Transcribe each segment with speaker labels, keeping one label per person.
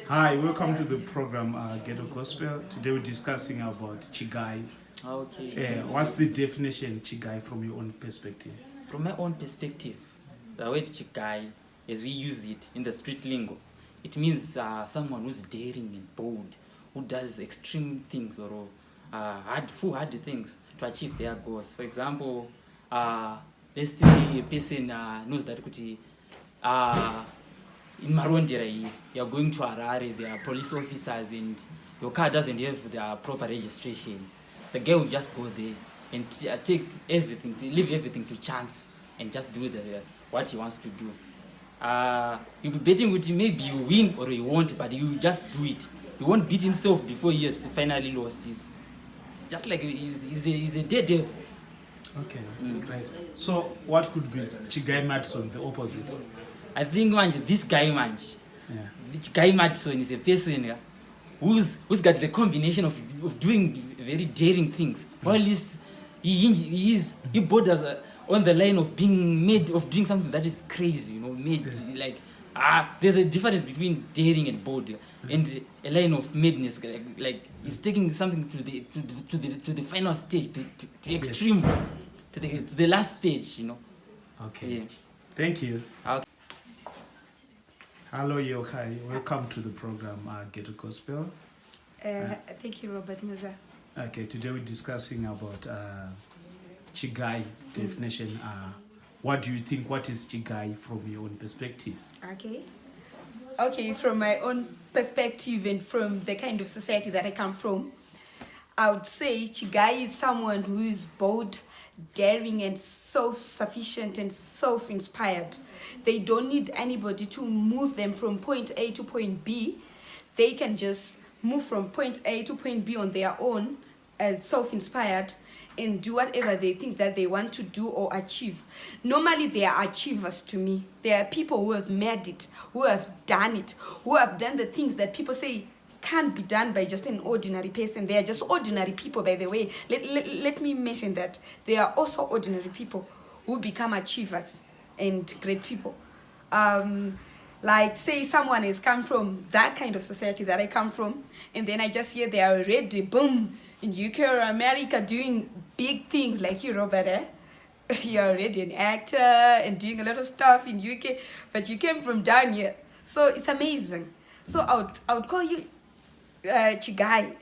Speaker 1: Hi, welcome to the program Ghetto Gospel. Today we're discussing about Chigayi.
Speaker 2: Okay.
Speaker 1: What's the definition Chigayi from your own perspective?
Speaker 2: From my own perspective, the word Chigayi, as we use it in the street lingo, it means someone who's daring and bold, who does extreme things or hard things to achieve their goals. For example, let's say a person knows that in Marondera, you're going to Harare, there are police officers and your car doesn't have the proper registration. The guy will just go there and take everything, leave everything to chance and just do what he wants to do. You'll be betting with him, maybe you win or you won't, but you just do it. He won't beat himself before he has finally lost. It's just like he's a dead devil.
Speaker 1: Okay, great. So what could be Chigayi Madison, the opposite?
Speaker 2: I think this guy, Chigayi Madison is a person who's got the combination of doing very daring things. While he borders on the line of doing something that is crazy, there's a difference between daring and bold, and a line of madness. Like he's taking something to the final stage, to extreme, to the last stage.
Speaker 1: Okay.
Speaker 2: Yeah.
Speaker 1: Thank you.
Speaker 2: Okay.
Speaker 1: Hello, Yokai. Welcome to the program Ghetto Gospel.
Speaker 3: Thank you, Robert Musa.
Speaker 1: Okay, today we're discussing about Chigayi definition. What do you think? What is Chigayi from your own perspective?
Speaker 3: Okay, from my own perspective and from the kind of society that I come from, I would say Chigayi is someone who is bold, daring and self-sufficient and self-inspired. They don't need anybody to move them from point A to point B. They can just move from point A to point B on their own as self-inspired and do whatever they think that they want to do or achieve. Normally, they are achievers to me. They are people who have made it, who have done it, who have done the things that people say can't be done by just an ordinary person. They are just ordinary people, by the way. Let me mention that. They are also ordinary people who become achievers and great people. Like, say someone has come from that kind of society that I come from, and then I just hear they are already, boom, in UK or America doing big things like you, Robert, You're already an actor and doing a lot of stuff in UK, but you came from down here. So it's amazing. So I would call you Chigayi,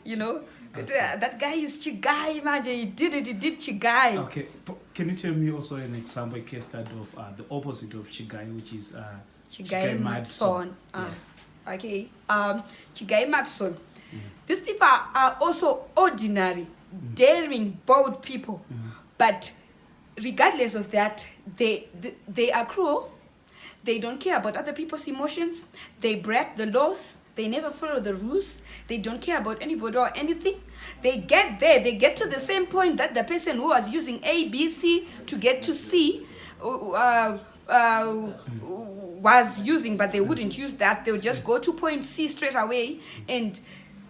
Speaker 3: Okay. That guy is Chigayi, man. He did Chigayi.
Speaker 1: Okay, can you tell me also an example, case study of the opposite of Chigayi, which is
Speaker 3: Chigayi Madison.
Speaker 1: Yes.
Speaker 3: Okay. Chigayi Madison. These people are also ordinary, daring, bold people. But regardless of that, they are cruel. They don't care about other people's emotions. They break the laws. They never follow the rules. They don't care about anybody or anything. They get there. They get to the same point that the person who was using A, B, C to get to C was using, but they wouldn't use that. They would just go to point C straight away, and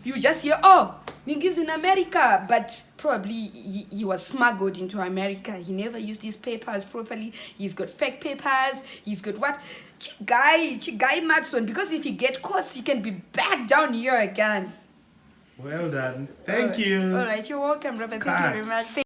Speaker 3: you just hear, oh, Ningi's in America, but probably he was smuggled into America. He never used his papers properly. He's got fake papers. He's got what? Chigayi Madison, because if he get caught, he can be back down here again.
Speaker 1: Well done. Thank you.
Speaker 3: All right, you're welcome, Robert. Thank you very much.